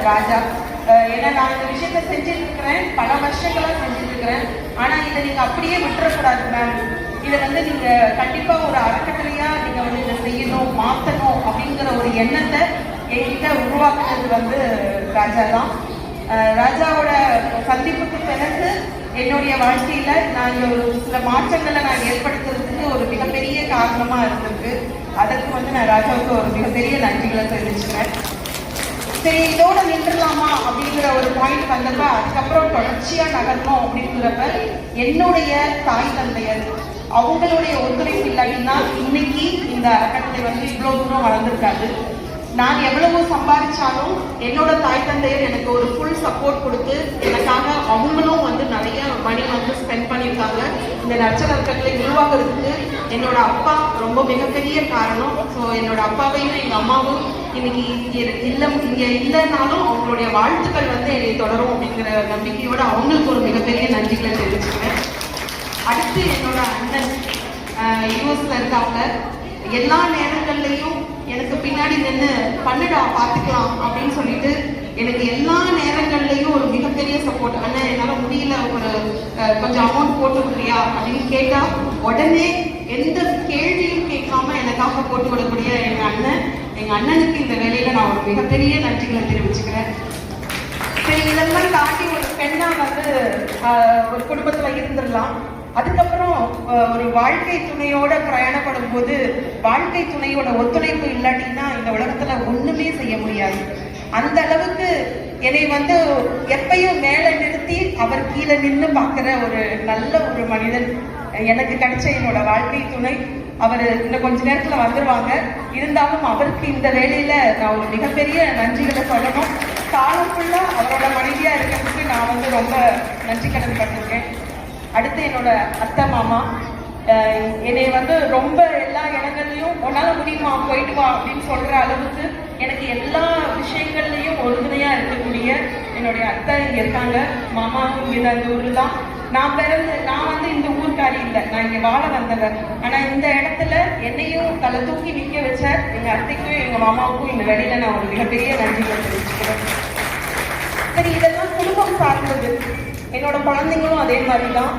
ராஜா. ஏன்னா நான் இந்த விஷயத்த செஞ்சுட்டு இருக்கிறேன், பல வருஷங்களாக செஞ்சுட்டு இருக்கிறேன். ஆனா இதை நீங்க அப்படியே விட்டுறக்கூடாது மேம். இதை வந்து நீங்க கண்டிப்பா ஒரு அறக்கட்டளையா நீங்க வந்து இதை செய்யணும், மாற்றணும் அப்படிங்கிற ஒரு எண்ணத்தை என்கிட்ட உருவாக்குறது வந்து ராஜா தான். ராஜாவோட சந்திப்புக்கு பிறகு என்னுடைய வாழ்க்கையில நான் ஒரு சில மாற்றங்களை நான் ஏற்படுத்துறதுக்கு ஒரு மிகப்பெரிய காரணமா இருந்திருக்கு. அதற்கு வந்து நான் ராஜாவுக்கு ஒரு மிகப்பெரிய நன்றிகளை தெரிவிச்சுக்கிறேன். சரி, இதோட நின்றுலாமா அப்படிங்கிற ஒரு பாயிண்ட் வந்தப்ப அதுக்கப்புறம் தொடர்ச்சியா நகரணும் அப்படிங்கிறப்ப என்னுடைய தாய் தந்தையர் அவங்களுடைய ஒத்துழைப்பு இல்லாட்டினா இன்னைக்கு இந்த அறக்கட்டளை வந்து இவ்வளவு தூரம் வளர்ந்துருக்காது. நான் எவ்வளவு சம்பாதிச்சாலும் என்னோட தாய் தந்தையர் எனக்கு ஒரு ஃபுல் சப்போர்ட் கொடுத்து எனக்காக அவங்களும் வந்து நிறைய மணி வந்து ஸ்பெண்ட் பண்ணியிருக்காங்க. இந்த நற்செய்தி அறக்கட்டளை உருவாக்குறதுக்கு என்னோட அப்பா ரொம்ப மிகப்பெரிய காரணம். ஸோ என்னோட அப்பாவையும் எங்கள் அம்மாவும் இன்னைக்கு இங்கே இல்லைன்னாலும் அவங்களுடைய வாழ்த்துக்கள் வந்து என்னை தொடரும் அப்படிங்கிற நம்பிக்கையோட அவங்களுக்கு ஒரு மிகப்பெரிய நன்றிகளை தெரிவிச்சுக்கிறேன். அடுத்து என்னோட அண்ணன் யூஎஸ்ல இருக்காங்க. எல்லா நேரங்கள்லையும் எனக்கு பின்னாடி நின்று பண்ணுடா பார்த்துக்கலாம் அப்படின்னு சொல்லிட்டு எனக்கு எல்லா நேரங்கள்லையும் ஒரு மிகப்பெரிய சப்போர்ட். அண்ணன் என்னால் முடியல, ஒரு கொஞ்சம் அமௌண்ட் போட்டு விடுறியா அப்படின்னு கேட்டா உடனே எந்த கேள்வியும் கேட்காம எனக்காக போட்டு விடக்கூடிய எங்க அண்ணனுக்கு இந்த வேலையில நான் ஒரு மிகப்பெரிய நன்றிகளை தெரிவிச்சுக்கிறேன். சரி, இதெல்லாம் தாண்டி ஒரு பெண்ணா வந்து ஒரு குடும்பத்துல இருந்துடலாம். அதுக்கப்புறம் ஒரு வாழ்க்கை துணையோட பிரயாணப்படும் போது வாழ்க்கை துணையோட ஒத்துழைப்பு இல்லாட்டின்னா இந்த உலகத்துல ஒண்ணுமே செய்ய முடியாது. அந்த அளவுக்கு என்னை வந்து எப்பயும் மேல நிறுத்தி அவர் கீழே நின்று பார்க்கிற ஒரு நல்ல ஒரு மனிதன் எனக்கு கிடைச்ச என்னோட வாழ்க்கை துணை. அவர் இன்னும் கொஞ்ச நேரத்துல வந்துருவாங்க. இருந்தாலும் அவருக்கு இந்த வேலையில நான் ஒரு மிகப்பெரிய நன்றிகளை சொல்லணும். காலம் ஃபுல்லா அவரோட மனைவியா இருக்கிறதுக்கு நான் வந்து ரொம்ப நன்றி கடன் பட்டிருக்கேன். அடுத்து என்னோட அத்தை மாமா என்னை வந்து ரொம்ப எல்லா இடங்கள்லையும் உன்னால முடியுமா போயிட்டு வா அப்படின்னு சொல்ற அளவுக்கு எனக்கு எல்லா விஷயங்கள்லையும் உறுதுணையா இருக்கக்கூடிய என்னுடைய அத்தை இங்க இருக்காங்க. மாமாவும் இங்க இந்த ஊரு தான். நான் வந்து இந்த ஊர்க்காரி இல்லை, நான் இங்க வாழ வந்தவர். ஆனா இந்த இடத்துல என்னையும் தலை தூக்கி நிக்க வச்ச எங்க அத்தைக்கும் எங்க மாமாவுக்கும் இந்த வேலையில நான் ஒரு மிகப்பெரிய நன்றிகளை தெரிவிச்சுக்கிறேன். சரி, இதெல்லாம் குடும்பம் சார்ந்தது. என்னோட குழந்தைங்களும் அதே மாதிரிதான்.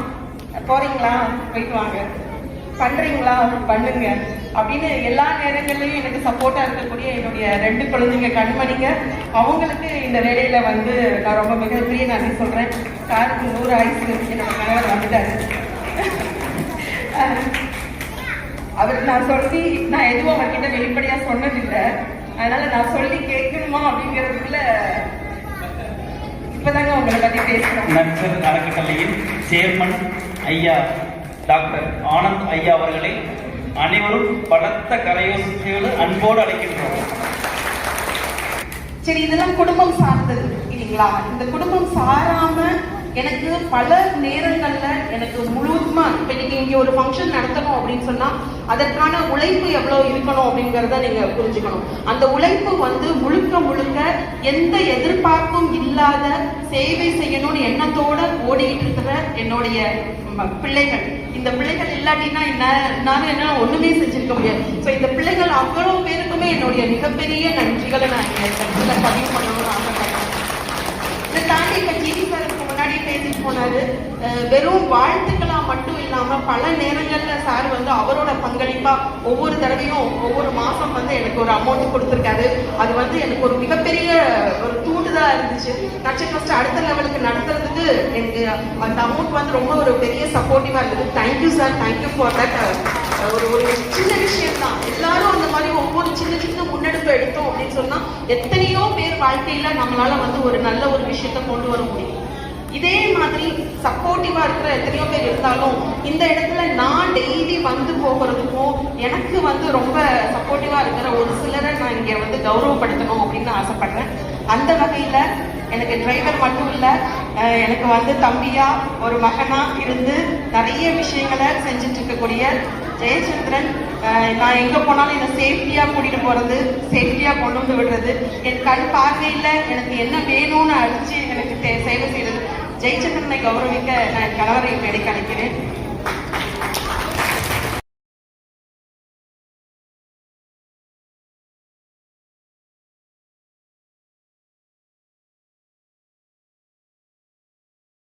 போறீங்களா போயிட்டு வாங்க, பண்றீங்களா பண்ணுங்க அப்படின்னு எல்லா நேரங்கள்லயும் எனக்கு சப்போர்ட்டா இருக்கக்கூடிய என்னுடைய 2 குழந்தைங்க கண்மணிங்க. அவங்களுக்கு இந்த வேலையில வந்து நான் ரொம்ப மிகப்பெரிய நன்றி சொல்றேன். சாருக்கு 100 ஆயுசு என்னோட கணவர் வந்துட்டாரு. அவருக்கு நான் எதுவும் அவர்கிட்ட வெளிப்படையா சொன்னதில்லை. அதனால நான் சொல்லி கேட்கணுமா அப்படிங்கிறதுக்குள்ள இப்பதாங்க உங்களை பத்தி பேசுறேன். நற்செய்தி அறக்கட்டளையின் சேர்மன் ஐயா டாக்டர் ஆனந்த் ஐயா அவர்களை அனைவரும் பலத்த கரையோசையோடு அன்போடு அழைக்கின்றோம். சரி, இதெல்லாம் குடும்பம் சார்ந்தது இல்லைங்களா? இந்த குடும்பம் சாராம எனக்கு பல நேரங்கள்ல எனக்கு முழுவதுமா இப்ப நீங்க இங்க ஒரு ஃபங்க்ஷன் நடத்தணும் அப்படின்னு சொன்னா அதற்கான உழைப்பு எவ்வளவு இருக்கணும் அப்படிங்கிறத நீங்க புரிஞ்சுக்கணும். அந்த உழைப்பு வந்து முழுக்க எந்த எதிர்பார்ப்பும் இல்லாத சேவை செய்யணும்னு எண்ணத்தோட ஓடிக்கிட்டு இருக்கிற என்னுடைய பிள்ளைகள். இந்த பிள்ளைகள் இல்லாட்டினா என்ன ஒண்ணுமே செஞ்சிருக்க முடியாது. ஸோ இந்த பிள்ளைகள் அவ்வளவு பேருக்குமே என்னுடைய மிகப்பெரிய நன்றிகளை நான் பதிவு பண்ணணும்னு ஆசைப்படுறேன். இதை தாண்டி இப்ப ஜிவி சாருக்கு முன்னாடி பேசிட்டு போனாரு. வெறும் வாழ்த்துக்களா மட்டும் இல்லாம பல நேரங்கள்ல சார் வந்து அவரோட பங்களிப்பா ஒவ்வொரு தடவையும் ஒவ்வொரு மாசம் வந்து எனக்கு ஒரு அமௌண்ட் கொடுத்துருக்காரு. அது வந்து எனக்கு ஒரு மிகப்பெரிய ஒரு தூண்டுதலா இருந்துச்சு. நட்சத்திரம் அடுத்த லெவலுக்கு நடத்துறதுக்கு எனக்கு அந்த அமௌண்ட் வந்து ரொம்ப ஒரு பெரிய சப்போர்ட்டிவா இருந்தது. Thank you sir, thank you for that. ஒரு சின்ன விஷயம் தான். எல்லாரும் அந்த மாதிரி ஒவ்வொரு சின்ன முன்னெடுப்பு எடுத்தோம் அப்படின்னு சொன்னா எத்தனையோ பேர் வாழ்க்கையில நம்மளால வந்து ஒரு நல்ல ஒரு விஷயத்த கொண்டு வர முடியும். இதே மாதிரி சப்போர்ட்டிவா இருக்கிற எத்தனையோ பேர் இருந்தாலும் இந்த இடத்துல நான் டெய்லி வந்து போகிறதுக்கும் எனக்கு வந்து ரொம்ப சப்போர்ட்டிவா இருக்கிற ஒரு சிலரை நான் இங்க வந்து கௌரவப்படுத்தணும் அப்படின்னு ஆசைப்படுறேன். அந்த வகையில எனக்கு டிரைவர் மட்டும் இல்ல, எனக்கு வந்து தம்பியா ஒரு மகனா இருந்து நிறைய விஷயங்களை செஞ்சுட்டு இருக்கக்கூடிய ஜெயச்சந்திரன். நான் எங்க போனாலும் என்னை சேஃப்டியா கூட்டிட்டு போறது, சேஃப்டியா கொண்டு வந்து விடுறது, என் கண் பார்வையில எனக்கு என்ன வேணும்னு அடிச்சு எனக்கு சேவை செய்யறது. ஜெயச்சந்திரனை கௌரவிக்க நான் என் கணவரை மேடைக்கு அழைக்கிறேன்.